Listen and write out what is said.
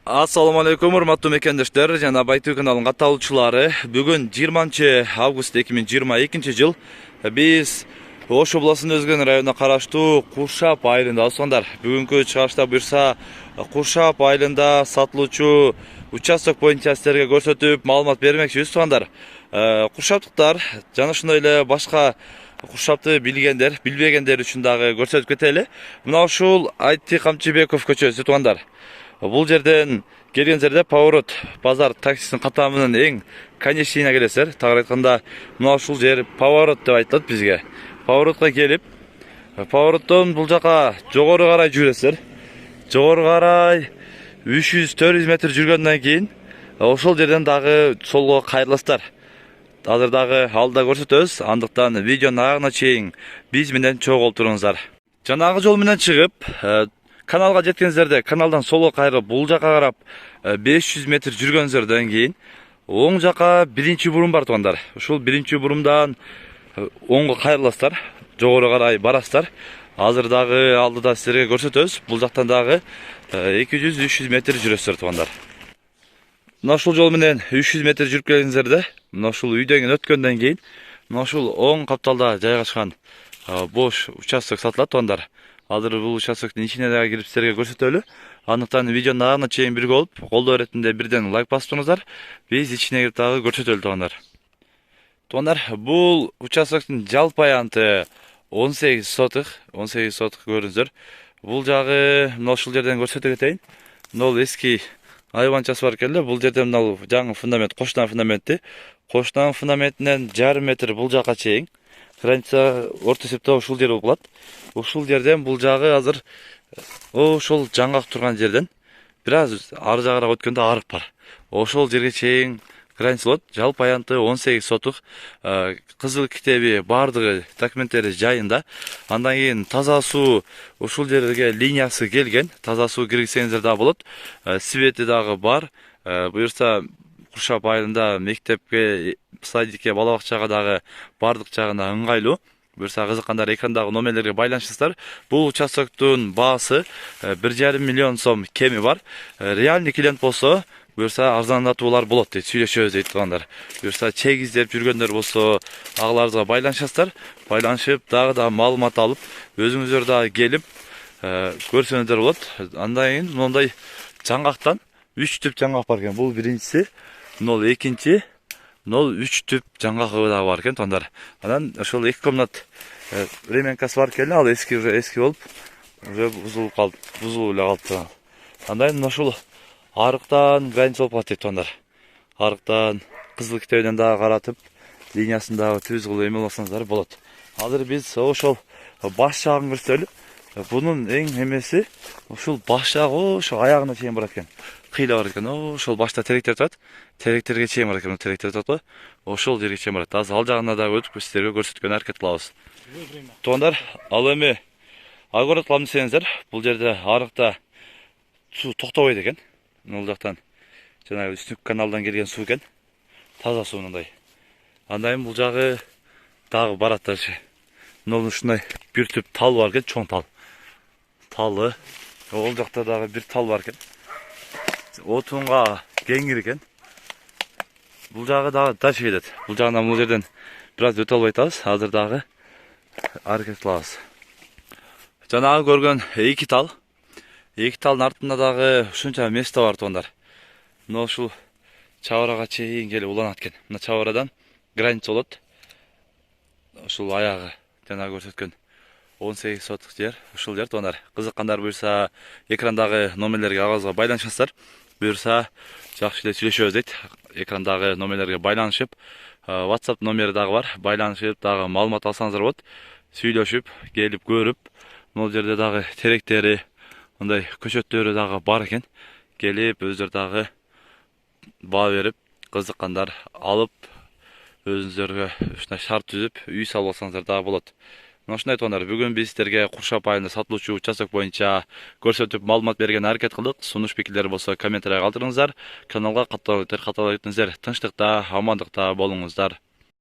Assalamu alaikum, урматтуу мекендештер жана Байтуу каналынын катталуучулары. Бүгүн 20 август 2022 жыл. Биз Ош областынын Өзгөн районуна караштуу Куршап айылындабыз. Сондар бүгүнкү чыгышта буюрса Куршап айылында сатылуучу участок боюнча силерге көрсөтүп маалымат бермекчибиз. Сондар Куршаптыктар жана ошондой эле башка Куршапты билгендер, билбегендер үчүн дагы көрсөтүп кетели. Мына ушул Айти Камчыбеков көчөсү туугандар. Бул жерден келген жерде поворот базар таксисинин катамынын эң конечныйына келесиздер. Тагыраак айтканда, мына ушул жер поворот деп айтылат бизге. Поворотко келип, повороттон бул жака жогору карай жүрөсүздөр. Жогору карай 300-400 метр жүргөндөн кийин ошол жерден дагы солго кайрыласыздар. Азыр дагы алда көрсөтөбүз. Андыктан видеонун агына чейин биз менен чогуу туруңуздар. Жанагы жол менен чыгып, каналга жеткенсиздерде каналдан солго кайрып бул жака карап 500 метр жүргөнсүздөрдөн кийин оң жака биринчи бурум бар туугандар. Ушул биринчи бурумдан оңго кайрыласыздар, жогору карай барасыздар. Азыр дагы алдыда силерге көрсөтөбүз. Бул жактан дагы 200-300 метр жүрөсүздөр туугандар. Мына ушул жол менен 300 метр жүрүп келгенсиздерде, мына ушул үйдөн өткөндөн кийин мына ушул оң капталда жайгашкан бош участок сатылат туугандар. Азыр бул участоктун ичине дагы кирип силерге көрсөтөлү. Андыктан видеонун агына чейин бирге болуп, колдоо иретинде бирден лайк басып туруңуздар. Биз ичине кирип дагы көрсөтөлү туугандар. Туугандар, бул участоктун жалпы аянты 18 сотых көрүңүздөр. Бул жагы мына ушул жерден көрсөтө кетейин. Мына эски айванчасы бар экен эле. Бул жерде мына жаңы фундамент, коштан фундаментти. Коштан фундаментинен жарым метр бул жака чейин. Граница орто эсептөө ушул жер болуп калат. Ушул жерден бул жагы азыр ошол жаңгак турган жерден бир аз ары жагыраак өткөндө арык бар. Ошол жерге чейин граница болот. Жалпы аянты 18 сотук. Кызыл китеби бардыгы документтери жайында. Андан кийин таза суу ушул жерге линиясы келген. Таза суу киргизсеңиздер да болот. Свети дагы бар. Буюрса Куршап айылында мектепке, садикке, бала бакчага дагы бардык жагына ыңгайлуу. Буюрса кызыккандар экрандагы номерлерге байланышыңыздар. Бул участоктун баасы 1,5 миллион сом кеми бар. Реальный клиент болсо, буюрса арзандатуулар болот дейт, сүйлөшөбүз дейт туугандар. Буюрса чек издеп жүргөндөр болсо, агаларыбызга байланышасыздар. Байланышып, дагы да маалымат алып, өзүңүздөр дагы келип көрсөңүздөр болот. Андан кийин мондай жаңгактан 3 түп жаңгак бар экен. Бул биринчиси, мына экинчи, мына 3 түп жаңгагы дагы бар экен туугандар. Анан ошол 2 комнат временкасы бар экен, ал эски болуп, уже бузулуп эле калыптыр. Андан кийин ошол арыктан граница болуп калат дейт туугандар. Арыктан кызыл китебинен дагы каратып, линиясын дагы түзгүлө эме болсоңуздар болот. Азыр биз ошол баш жагын көрсөтөлү. Бунун эң эмеси ушул баш жагы ошо аягына чейин барат экен. Кыйла бар экен. Ошол башта теректер турат. Теректерге чейин бар экен. Теректер турат го. Ошол жерге чейин барат. Азыр ал жагына дагы өтүп силерге көрсөткөнгө аракет кылабыз. Туугандар, ал эми агорот кылам десеңиздер, бул жерде арыкта суу токтобойт экен. Бул жактан жанагы үстүнкү каналдан келген суу экен. Таза суу мындай. Андан кийин бул жагы дагы барат дагы. Мына ушундай бир түп тал бар экен, чоң тал. Талы. Ол жакта дагы бир тал бар экен. Отунга кеңир экен. Бул жагы дагы дальше кетет. Бул жагынан бул жерден бир аз өтө албай атабыз. Азыр дагы аракет кылабыз. Жанагы көргөн эки тал. Эки талдын артында дагы ушунча место бар туугандар. Мына ушул чабарага чейин келип уланат экен. Мына чабарадан граница болот. Ушул аягы жанагы көрсөткөн 18 сотук жер, ушул жер туугандар. Кызыккандар буюрса экрандагы номерлерге агабызга байланышасыздар. Буюрса жакшы эле сүйлөшөбүз дейт. Экрандагы номерлерге байланышып, WhatsApp номери дагы бар. Байланышып дагы маалымат алсаңыздар болот. Сүйлөшүп, келип көрүп, могул жерде дагы теректери, мындай көчөттөрү дагы бар экен. Келип өздөрү дагы баа берип, кызыккандар алып, өзүңүздөргө ушундай шарт түзүп, үй салып алсаңыздар дагы болот. Мына ушундай туугандар, бүгүн биз силерге Куршап айылында сатылуучу участок боюнча көрсөтүп маалымат берген аракет кылдык. Сунуш пикирлер болсо комментарийге калтырыңыздар. Каналга каттала өтүңүздөр. Тынчтыкта, амандыкта болуңуздар.